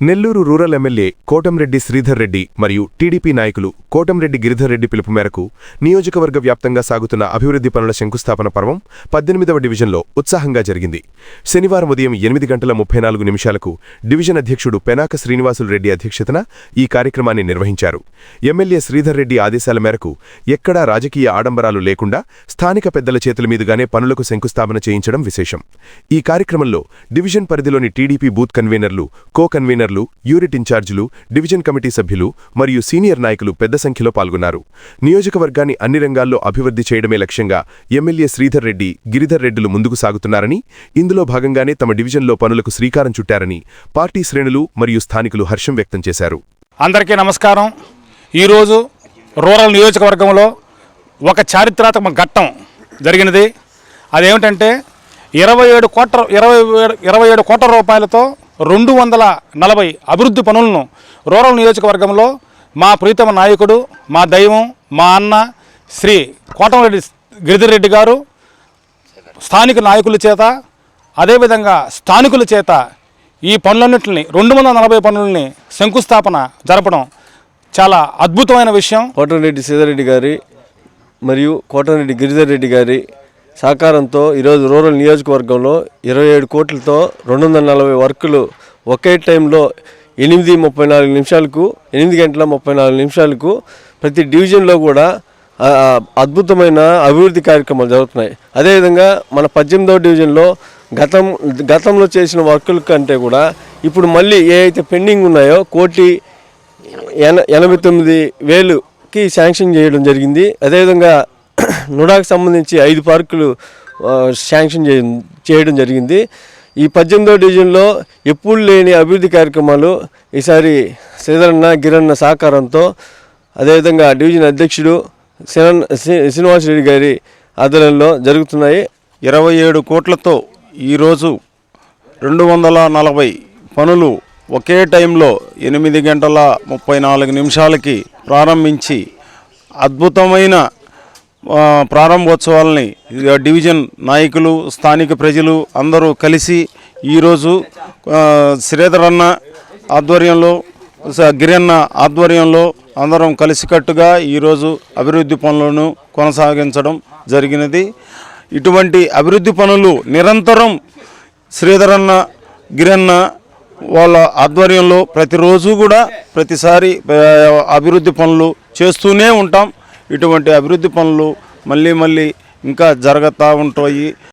Nellore rural MLA Kotamreddy Sridhar Reddy మరియు TDP నాయకులు కోటంరెడ్డి గిరిధర్ రెడ్డి పిలుపు మేరకు నియోజకవర్గ వ్యాప్తంగా సాగుతున్న అభివృద్ధి పనుల శంకుస్థాపన పర్వం 18వ డివిజన్లో ఉత్సాహంగా జరిగింది. శనివారం ఉదయం 8:34 డివిజన్ అధ్యక్షుడు పెనాక శ్రీనివాసులు రెడ్డి అధ్యక్షతన ఈ కార్యక్రమాన్ని నిర్వహించారు. ఎమ్మెల్యే శ్రీధర్ రెడ్డి ఆదేశాల మేరకు ఎక్కడా రాజకీయ ఆడంబరాలు లేకుండా స్థానిక పెద్దల చేతుల మీదుగానే పనులకు శంకుస్థాపన చేయించడం విశేషం. ఈ కార్యక్రమంలో డివిజన్ పరిధిలోని టీడీపీ బూత్ కన్వీనర్లు, కో కన్వీనర్లు, యూనిట్ ఇన్ఛార్జీలు, డివిజన్ కమిటీ సభ్యులు మరియు సీనియర్ నాయకులు పెద్ద సంఖ్యలో పాల్గొన్నారు. నియోజకవర్గాన్ని అన్ని రంగాల్లో అభివృద్ధి చేయడమే లక్ష్యంగా ఎమ్మెల్యే శ్రీధర్ రెడ్డి, గిరిధర్ రెడ్డిలు ముందుకు సాగుతున్నారని, ఇందులో భాగంగానే తమ డివిజన్లో పనులకు శ్రీకారం చుట్టారని పార్టీ శ్రేణులు మరియు స్థానికులు హర్షం వ్యక్తం చేశారు. అందరికీ నమస్కారం. ఈరోజు రూరల్ నియోజకవర్గంలో ఒక చారిత్రాత్మక ఘట్టం జరిగినది. అదేమిటంటే 27 కోట్ల రూపాయలతో 240 అభివృద్ధి పనులను రూరల్ నియోజకవర్గంలో మా ప్రీతమ నాయకుడు, మా దైవం, మా అన్న శ్రీ కోటంరెడ్డి గిరిధర్ రెడ్డి గారు స్థానిక నాయకుల చేత, అదేవిధంగా స్థానికుల చేత ఈ పనులన్నింటినీ 240 పనులని శంకుస్థాపన జరపడం చాలా అద్భుతమైన విషయం. కోటంరెడ్డి శ్రీధర్ రెడ్డి గారి మరియు కోటంరెడ్డి గిరిధర్ రెడ్డి గారి సహకారంతో ఈరోజు రూరల్ నియోజకవర్గంలో 27 కోట్లతో 240 వర్కులు ఒకే టైంలో 8 గంటల 34 నిమిషాలకు ప్రతి డివిజన్లో కూడా అద్భుతమైన అభివృద్ధి కార్యక్రమాలు జరుగుతున్నాయి. అదేవిధంగా మన 18వ డివిజన్లో గతంలో చేసిన వర్కుల కంటే కూడా ఇప్పుడు మళ్ళీ ఏ అయితే పెండింగ్ ఉన్నాయో 1,89,000కి శాంక్షన్ చేయడం జరిగింది. అదేవిధంగా నుడాకు సంబంధించి 5 పార్కులు శాంక్షన్ చేయడం జరిగింది. ఈ 18వ డివిజన్లో ఎప్పుడు లేని అభివృద్ధి కార్యక్రమాలు ఈసారి శ్రీధరన్న గిరన్న సహకారంతో, అదేవిధంగా డివిజన్ అధ్యక్షుడు శ్రీనివాసరెడ్డి గారి ఆధ్వర్యంలో జరుగుతున్నాయి. 27 కోట్లతో ఈరోజు 240 పనులు ఒకే టైంలో 8:34 ప్రారంభించి అద్భుతమైన ప్రారంభోత్సవాలని డివిజన్ నాయకులు, స్థానిక ప్రజలు అందరూ కలిసి ఈరోజు శ్రీధరన్న ఆధ్వర్యంలో, గిరన్న ఆధ్వర్యంలో అందరం కలిసికట్టుగా ఈరోజు అభివృద్ధి పనులను కొనసాగించడం జరిగినది. ఇటువంటి అభివృద్ధి పనులు నిరంతరం శ్రీధరన్న, గిరన్న వాళ్ళ ఆధ్వర్యంలో ప్రతిరోజు కూడా ప్రతిసారి అభివృద్ధి పనులు చేస్తూనే ఉంటాం. ఇటువంటి అభివృద్ధి పనులు మళ్ళీ ఇంకా జరుగుతూ ఉంటాయి.